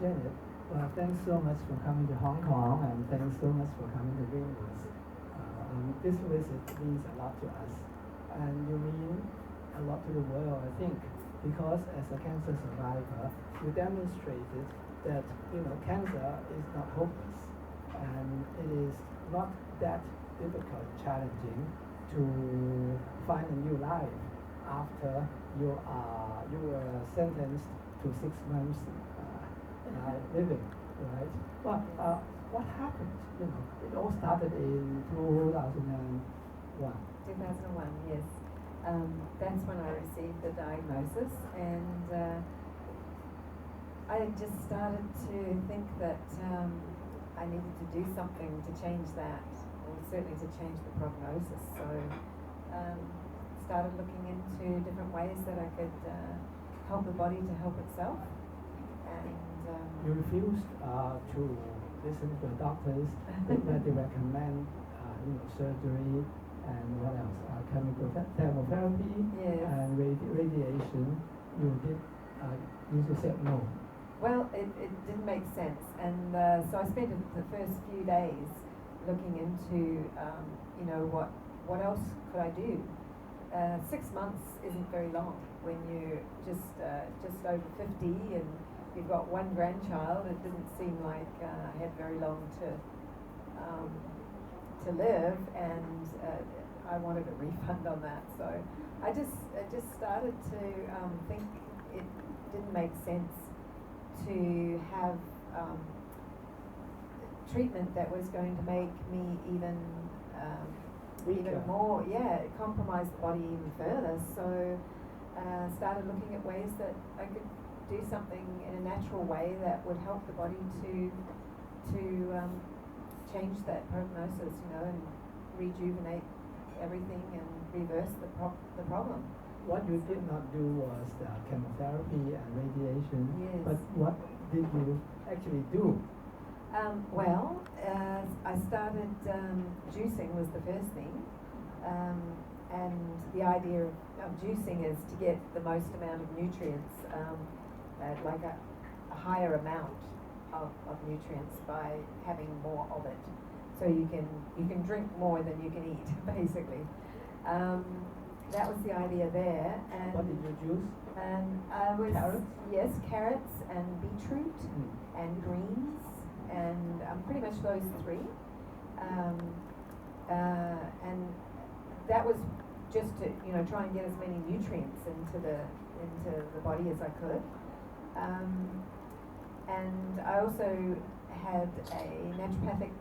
Janette. Well, thanks so much for coming to Hong Kong, and thanks so much for coming to Greenwopods. This visit means a lot to us, and you mean a lot to the world, I think, because as a cancer survivor, you demonstrated that cancer is not hopeless, and it is not that difficult, challenging to find a new life after you were sentenced to 6 months living, right? Well, what happened? It all started in 2001. 2001, yes. That's when I received the diagnosis, and I just started to think that I needed to do something to change that, or certainly to change the prognosis. So started looking into different ways that I could help the body to help itself. And you refused to listen to the doctors that they recommend surgery and what else? Chemical thermotherapy, yes. And radiation. You just said no. Well, it didn't make sense, and so I spent the first few days looking into what else could I do. 6 months isn't very long when you're just over 50 and you've got one grandchild. It didn't seem like I had very long to live, and I wanted a refund on that. So I just started to think it didn't make sense to have treatment that was going to make me even more, compromise the body even further. So started looking at ways that I could do something in a natural way that would help the body to change that prognosis, and rejuvenate everything and reverse the problem. What you did not do was chemotherapy and radiation, yes. But what did you actually do? I started juicing was the first thing, and the idea of juicing is to get the most amount of nutrients, like a higher amount of nutrients by having more of it. So you can drink more than you can eat, basically. That was the idea there. And what did you juice? And I was carrots? Yes, carrots and beetroot and greens, and pretty much those three. And that was just to try and get as many nutrients into the body as I could. And I also had a naturopathic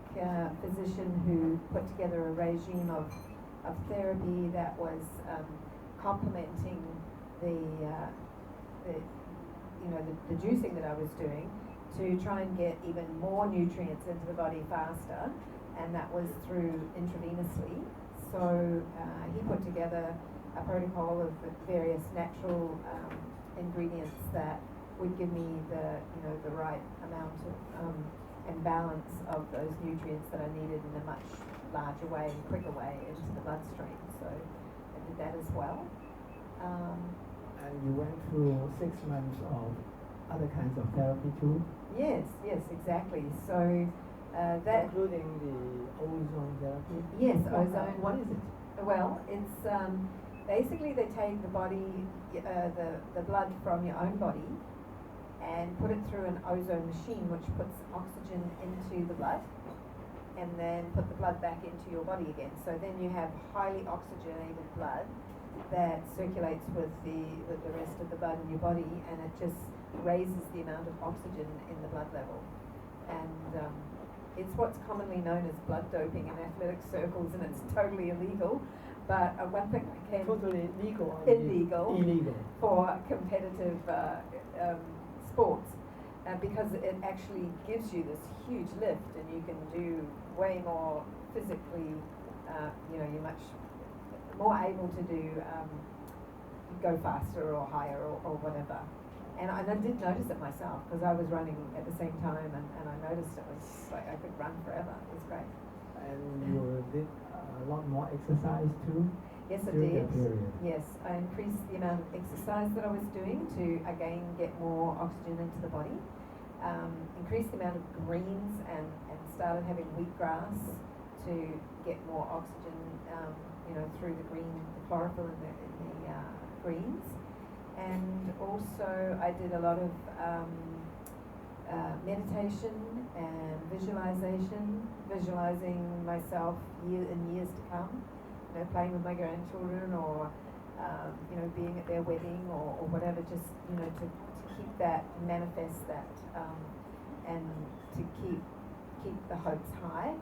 physician who put together a regime of therapy that was complementing the juicing that I was doing to try and get even more nutrients into the body faster, and that was through intravenously. So he put together a protocol of various natural ingredients that would give me the right amount of and balance of those nutrients that I needed in a much larger way and quicker way into the bloodstream. So I did that as well. And you went through 6 months of other kinds of therapy too? Yes, exactly. So that including the ozone therapy? Yes, ozone. What is it? Well, it's basically they take the body, the blood from your own body, and put it through an ozone machine which puts oxygen into the blood and then put the blood back into your body again. So then you have highly oxygenated blood that circulates with the rest of the blood in your body, and it just raises the amount of oxygen in the blood level. And it's what's commonly known as blood doping in athletic circles, and it's totally illegal. But one thing I can... Totally legal? Illegal. For competitive sports, because it actually gives you this huge lift, and you can do way more physically. You're much more able to go faster or higher or whatever. And I did notice it myself, because I was running at the same time, and I noticed it was like I could run forever. It was great. And you did a lot more exercise too? Yes, I during did. that period. Yes, I increased the amount of exercise that I was doing to again get more oxygen into the body. increased the amount of greens and started having wheatgrass to get more oxygen, through the chlorophyll in the greens. And also I did a lot of meditation and visualizing myself in years to come, playing with my grandchildren or being at their wedding or whatever, just to keep that, manifest that, and to keep the hopes high.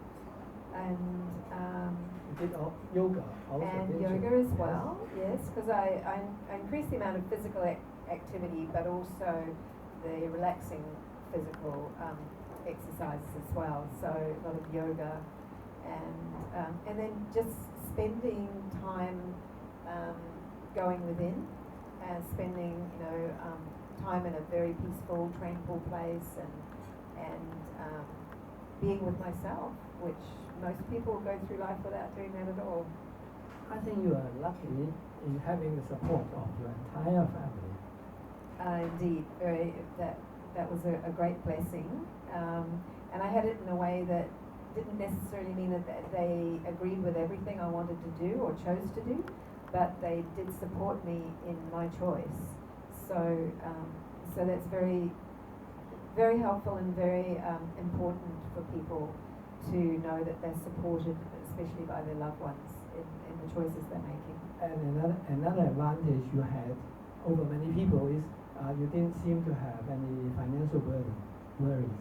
And you did yoga also, and yoga as well, yes, because I increased the amount of physical activity, but also the relaxing physical exercises as well. So a lot of yoga, and then just spending time going within, and spending time in a very peaceful, tranquil place, and being with myself, which most people go through life without doing that at all. I think you are lucky in having the support of your entire family. Indeed, that was a great blessing, and I had it in a way that didn't necessarily mean that they agreed with everything I wanted to do or chose to do, but they did support me in my choice. So that's very, very helpful and very important for people to know that they're supported, especially by their loved ones, in the choices they're making. And another advantage you had over many people is you didn't seem to have any financial worries.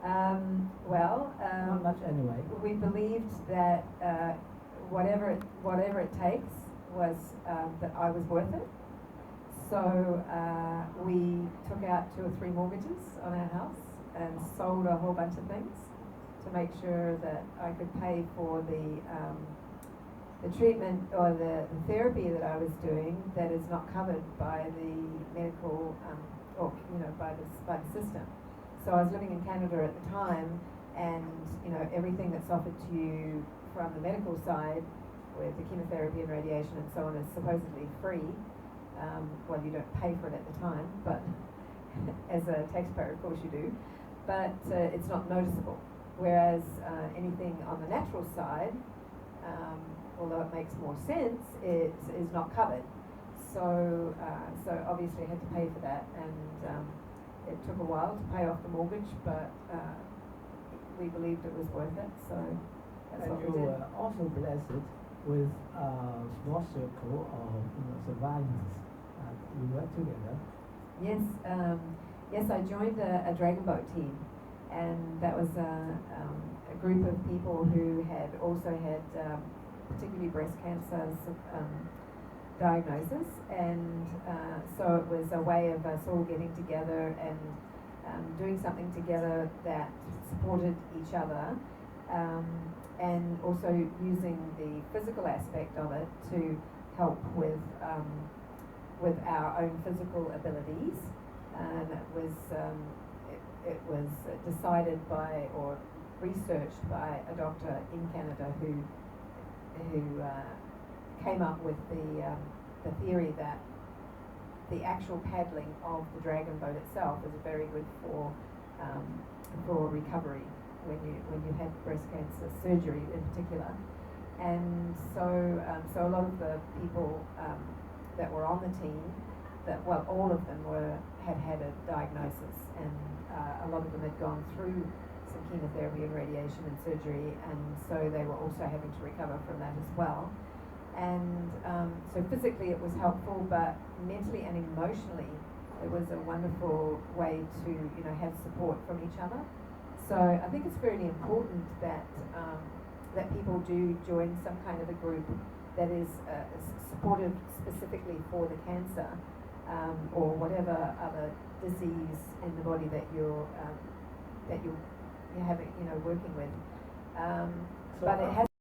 Not much anyway. We believed that whatever it takes was that I was worth it. So we took out 2 or 3 mortgages on our house and sold a whole bunch of things to make sure that I could pay for the treatment or the therapy that I was doing that is not covered by the medical by the system. So I was living in Canada at the time, and everything that's offered to you from the medical side, with the chemotherapy and radiation and so on, is supposedly free. Well, you don't pay for it at the time, but as a taxpayer, of course you do. But it's not noticeable. Whereas anything on the natural side, although it makes more sense, is not covered. So obviously I had to pay for that, and it took a while to pay off the mortgage, but we believed it was worth it. So that's what we did. And you were also blessed with a small circle of survivors. You worked together. Yes, yes. I joined a Dragonboat Team, and that was a group of people who had also had particularly breast cancer diagnosis, and so it was a way of us all getting together and doing something together that supported each other, and also using the physical aspect of it to help with our own physical abilities. And it was decided by or researched by a doctor in Canada who came up with the theory that the actual paddling of the dragon boat itself is very good for recovery when you had breast cancer surgery in particular. And so a lot of the people that were on the team, all of them had a diagnosis, and a lot of them had gone through some chemotherapy and radiation and surgery, and so they were also having to recover from that as well. And so physically it was helpful, but mentally and emotionally it was a wonderful way to have support from each other. So I think it's very important that that people do join some kind of a group that is supportive specifically for the cancer or whatever other disease in the body that you're having, working with. But it has